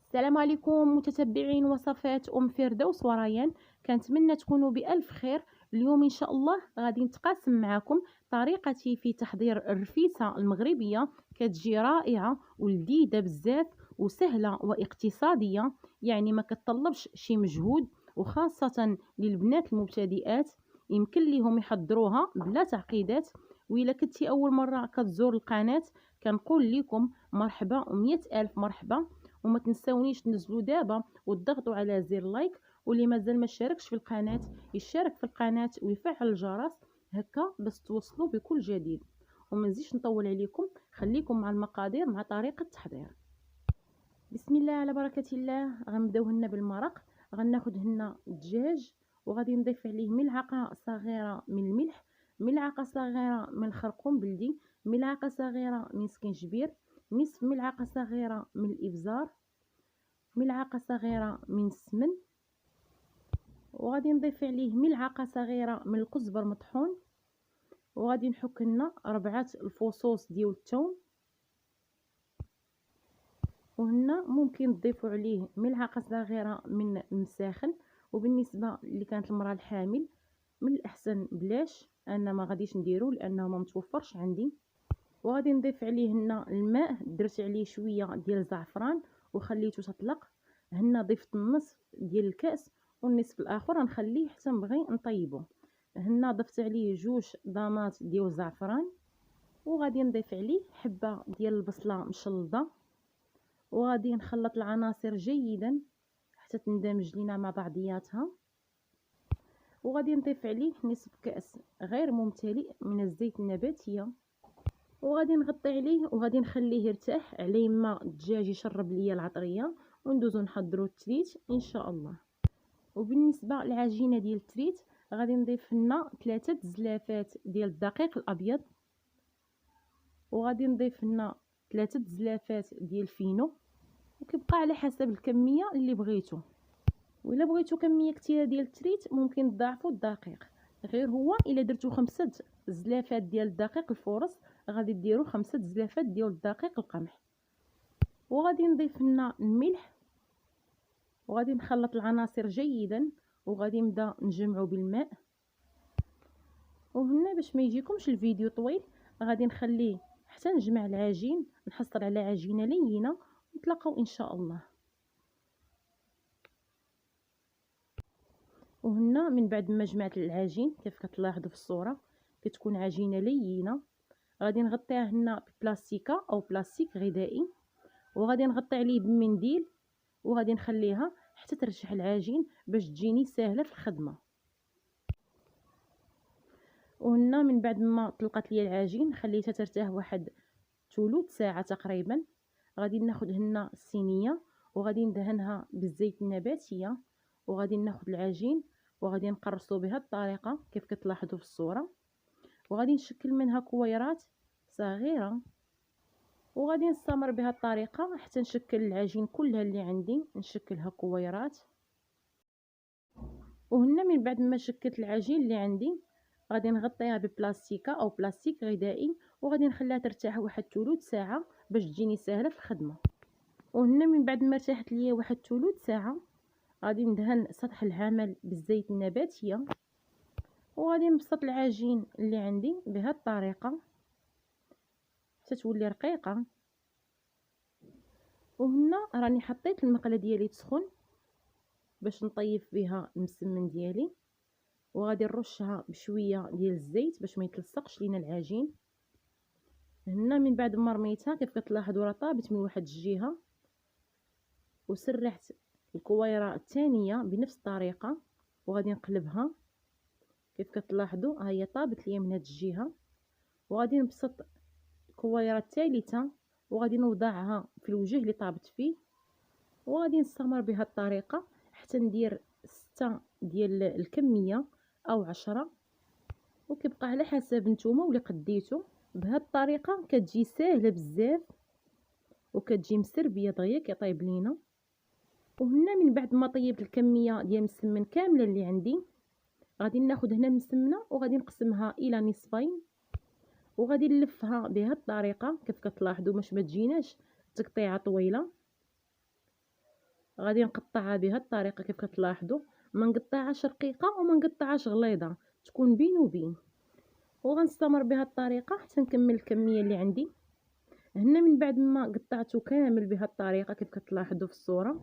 السلام عليكم متتبعين وصفات فردوس وريان. كنتمنى تكونوا بألف خير. اليوم إن شاء الله غادي نتقاسم معكم طريقتي في تحضير الرفيسة المغربية. كتجي رائعة ولذيذة بزاف وسهلة واقتصادية، يعني ما كتطلبش شي مجهود، وخاصة للبنات المبتدئات يمكن لهم يحضروها بلا تعقيدات. وإلا كنتي أول مرة كتزور القناة كنقول لكم مرحبا ومية ألف مرحبا. وما تنساونيش تنزلوا دابا وتضغطوا على زر لايك، واللي مازال ما شاركش في القناه يشارك في القناه ويفعل الجرس هكا باش توصلوا بكل جديد. وما نزيدش نطول عليكم، خليكم مع المقادير مع طريقه التحضير. بسم الله على بركه الله. غنبداو هنا بالمرق. غناخذ هنا الدجاج وغادي نضيف عليه ملعقه صغيره من الملح، ملعقه صغيره من الخرقوم بلدي، ملعقه صغيره من سكنجبير، نصف ملعقه صغيره من الابزار، ملعقة صغيرة من السمن، وغادي نضيف عليه ملعقة صغيرة من الكزبر مطحون، وغادي نحك لنا 4 الفصوص ديال الثوم، وهنا ممكن تضيفوا عليه ملعقة صغيرة من المساخن. وبالنسبة اللي كانت المرأة الحامل من الأحسن بلاش، أنا ما غاديش نديرو لأنه ما متوفرش عندي. وغادي نضيف عليه هنا الماء، درت عليه شوية ديال الزعفران وخليته تطلق. هنا ضفت النصف ديال الكاس والنصف الاخر نخليه حتى نبغي نطيبه. هنا ضفت عليه 2 ضمات ديال الزعفران، وغادي نضيف عليه حبه ديال البصله مشلضه، وغادي نخلط العناصر جيدا حتى تندمج لينا مع بعضياتها. وغادي نضيف عليه نصف كاس غير ممتلئ من الزيت النباتيه، وغادي نغطي عليه وغادي نخليه يرتاح على ما الدجاج يشرب ليا العطريه، وندوزو نحضروا التريت ان شاء الله. وبالنسبه للعجينه ديال التريت غادي نضيف لنا 3 زلافات ديال الدقيق الابيض، وغادي نضيف لنا 3 زلافات ديال الفينو، وكيبقى على حسب الكميه اللي بغيتو. وإلا بغيتو كميه كثيره ديال التريت ممكن تضاعفوا الدقيق، غير هو الا درتو 5 زلافات ديال الدقيق الفورص غادي ديروا 5 زلافات ديال الدقيق القمح. وغادي نضيف لنا الملح، وغادي نخلط العناصر جيدا، وغادي نبدا نجمعو بالماء. وهنا باش ما يجيكمش الفيديو طويل غادي نخليه حتى نجمع العجين، نحصل على عجينه لينه، نتلاقاو ان شاء الله. وهنا من بعد ما جمعت العجين كيف كتلاحظوا في الصوره كتكون عجينه لينه، غادي نغطيها هنا ببلاستيكه او بلاستيك غذائي، وغادي نغطي عليه بمنديل، وغادي نخليها حتى ترشح العجين باش تجيني سهله في الخدمه. وهنا من بعد ما طلقت لي العجين خليتها ترتاح واحد ثلث ساعه تقريبا. غادي ناخذ هنا الصينيه وغادي ندهنها بالزيت النباتيه، وغادي ناخذ العجين وغادي نقرصو بهذه الطريقه كيف كتلاحظوا في الصوره، وغادي نشكل منها كويرات صغيره، وغادي نستمر بهذه الطريقه حتى نشكل العجين كلها اللي عندي نشكلها كويرات. وهنا من بعد ما شكلت العجين اللي عندي غادي نغطيها ببلاستيكه او بلاستيك غذائي، وغادي نخليها ترتاح واحد ثلث ساعه باش تجيني سهله في الخدمه. وهنا من بعد ما ارتاحت ليا واحد ثلث ساعه غادي ندهن سطح العمل بالزيت النباتيه، وغادي نبسط العجين اللي عندي بهذه الطريقه حتى تولي رقيقه. وهنا راني حطيت المقله ديالي تسخن باش نطيب بها المسمن ديالي، وغادي نرشها بشويه ديال الزيت باش ما يتلصقش لينا العجين. هنا من بعد ما رميتها كيف كتلاحظوا راه طابت من واحد الجهه، وسرحت الكويره الثانيه بنفس الطريقه وغادي نقلبها كيف كتلاحظوا ها هي طابت ليا من هذه الجهه. وغادي نبسط الكويره الثالثه وغادي نوضعها في الوجه اللي طابت فيه، وغادي نستمر بهذه الطريقه حتى ندير 6 ديال الكميه او 10، وكيبقى على حسب نتوما واللي قديتو. بهذه الطريقه كتجي ساهله بزاف وكتجي مسربيه دغيا كيطيب لينا. وهنا من بعد ما طيبت الكميه ديال المسمن كامله اللي عندي غادي ناخذ هنا المسمنه وغادي نقسمها الى نصفين، وغادي نلفها بهذه الطريقه كيف كتلاحظوا باش ما تجيناش تقطيعه طويله. غادي نقطعها بهذه الطريقه كيف كتلاحظوا، ما نقطعهاش رقيقه وما نقطعهاش غليظه، تكون بين وبين. وغنستمر بهذه الطريقه حتى نكمل الكميه اللي عندي. هنا من بعد ما قطعته كامل بهذه الطريقه كيف كتلاحظوا في الصوره.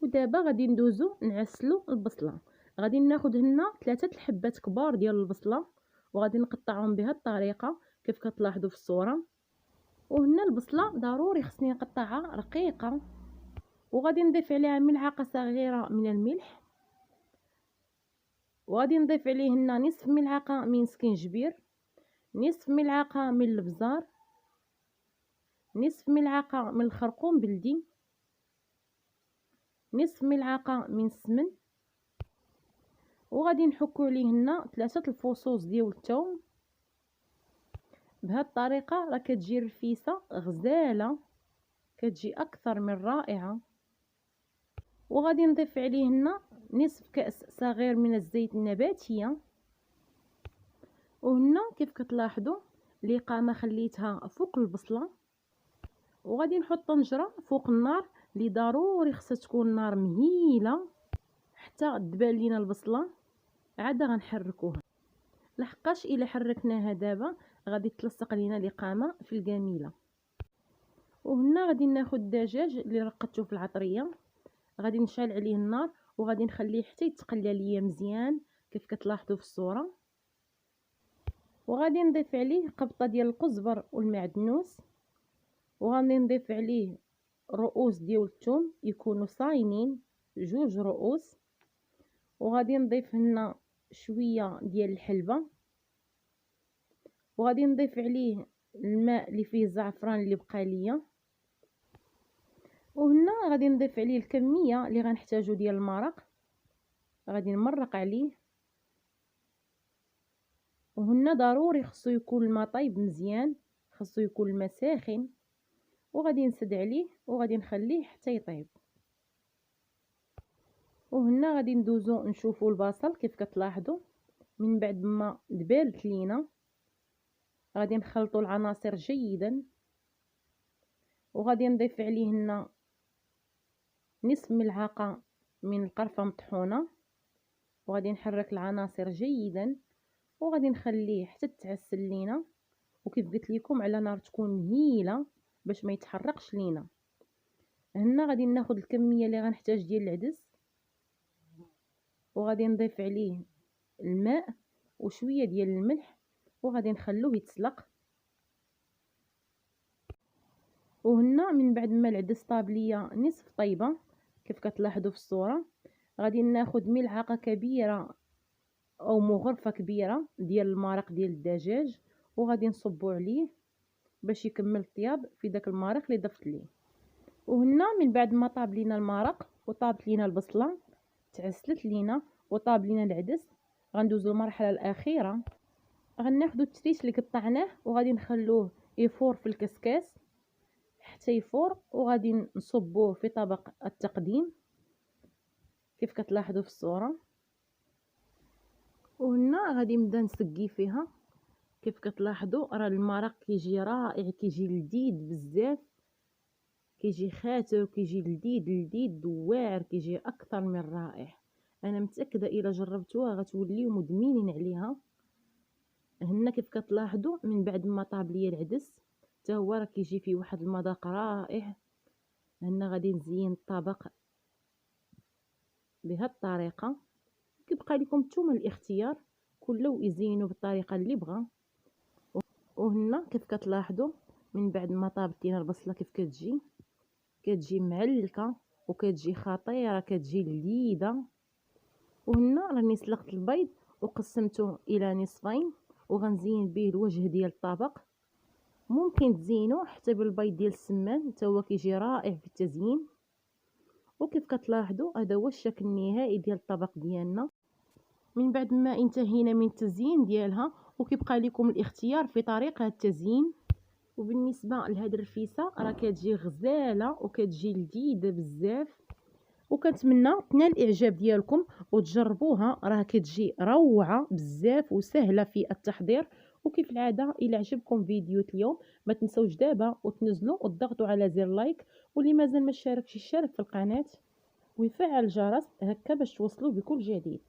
ودابا غادي ندوزو نعسلو البصله. غادي ناخذ هنا 3 الحبات كبار ديال البصله وغادي نقطعهم بهذه الطريقه كيف كتلاحظوا في الصوره. وهنا البصله ضروري خصني نقطعها رقيقه، وغادي نضيف عليها ملعقه صغيره من الملح، وغادي نضيف عليه هنا نصف ملعقه من سكنجبير، نصف ملعقه من الابزار، نصف ملعقه من الخرقوم بلدي، نصف ملعقه من السمن، وغادي نحكو عليه هنا 3 الفصوص ديال الثوم. بهذه الطريقه راه كتجي رفيسه غزاله، كتجي اكثر من رائعه. وغادي نضيف عليه هنا نصف كأس صغير من الزيت النباتيه. وهنا كيف كتلاحظوا الإقامة خليتها فوق البصله، وغادي نحط طنجره فوق النار اللي ضروري خصها تكون النار مهيله حتى تدبال لينا البصله. عاد غنحركوها، لحقاش الا حركناها دابا غادي تلصق لينا الإقامة في الجميله. وهنا غادي ناخذ الدجاج اللي رقدته في العطريه، غادي نشعل عليه النار وغادي نخليه حتى يتقلى ليا مزيان كيف كتلاحظوا في الصوره. وغادي نضيف عليه قبطه ديال القزبر والمعدنوس، وغادي نضيف عليه رؤوس ديال الثوم يكونوا صاينين 2 رؤوس، وغادي نضيف هنا شويه ديال الحلبه، وغادي نضيف عليه الماء اللي فيه الزعفران اللي بقى ليا. وهنا غادي نضيف عليه الكميه اللي غنحتاجو ديال المرق، غادي نمرق عليه. وهنا ضروري خصو يكون الماء طايب مزيان، خصو يكون الماء ساخن، وغادي نسد عليه وغادي نخليه حتى يطيب. وهنا غادي ندوزو نشوفوا البصل كيف كتلاحظوا من بعد ما دبالت لينا. غادي نخلطوا العناصر جيدا، وغادي نضيف عليه هنا نصف ملعقه من القرفه مطحونه، وغادي نحرك العناصر جيدا وغادي نخليه حتى تعسل لينا. وكيف قلت لكم على نار تكون مهيله باش ما يتحرقش لينا. هنا غادي ناخذ الكميه اللي غنحتاج ديال العدس، وغادي نضيف عليه الماء وشويه ديال الملح وغادي نخلوه يتسلق. وهنا من بعد ما العدس طاب ليا نصف طيبه كيف كتلاحظوا في الصوره، غادي ناخذ ملعقه كبيره او مغرفه كبيره ديال المرق ديال الدجاج وغادي نصبوا عليه باش يكمل الطياب في داك المرق اللي ضفت ليه. وهنا من بعد ما طاب لينا المرق وطابت لينا البصله تعسلت لينا وطاب لينا العدس، غندوزو المرحله الاخيره. غناخذوا التريش اللي قطعناه وغادي نخلوه يفور في الكسكاس حتى يفور، وغادي نصبوه في طبق التقديم كيف كتلاحظوا في الصوره. وهنا غادي نبدا نسقي فيها كيف كتلاحظوا، راه المرق كيجي رائع، كيجي لذيذ بزاف، كيجي خاتر وكيجي لذيذ واعر، كيجي اكثر من رائع. انا متاكده الا جربتوها غتوليو مدمنين عليها. هنا كيف كتلاحظوا من بعد ما طاب ليا العدس حتى هو راه كيجي فيه واحد المذاق رائع. هنا غادي نزين الطبق بهذه الطريقه، كيبقى لكم نتوما الاختيار، كل يزينوا بالطريقه اللي بغى. وهنا كيف كتلاحظوا من بعد ما طابت لينا البصله كيف كتجي معلكه وكتجي خطيره، كتجي لذيذه. وهنا راني سلقت البيض وقسمته الى نصفين وغنزين به الوجه ديال الطبق. ممكن تزينوا حتى بالبيض ديال السمان حتى هو كيجي رائع في التزيين. وكيف كتلاحظوا هذا هو الشكل النهائي ديال الطبق ديالنا من بعد ما انتهينا من التزيين ديالها. وكيبقى لكم الاختيار في طريقه التزيين. وبالنسبه لهاد الرفيسه راه كتجي غزاله وكتجي لذيذه بزاف، وكنتمنى تنال الاعجاب ديالكم وتجربوها، راه كتجي روعه بزاف وسهله في التحضير وكيف العاده الى عجبكم فيديو اليوم ما تنسوش دابا وتنزلوا وتضغطوا على زر لايك، واللي مازال ما اشتركش يشترك في القناه ويفعل الجرس هكا باش توصلوا بكل جديد.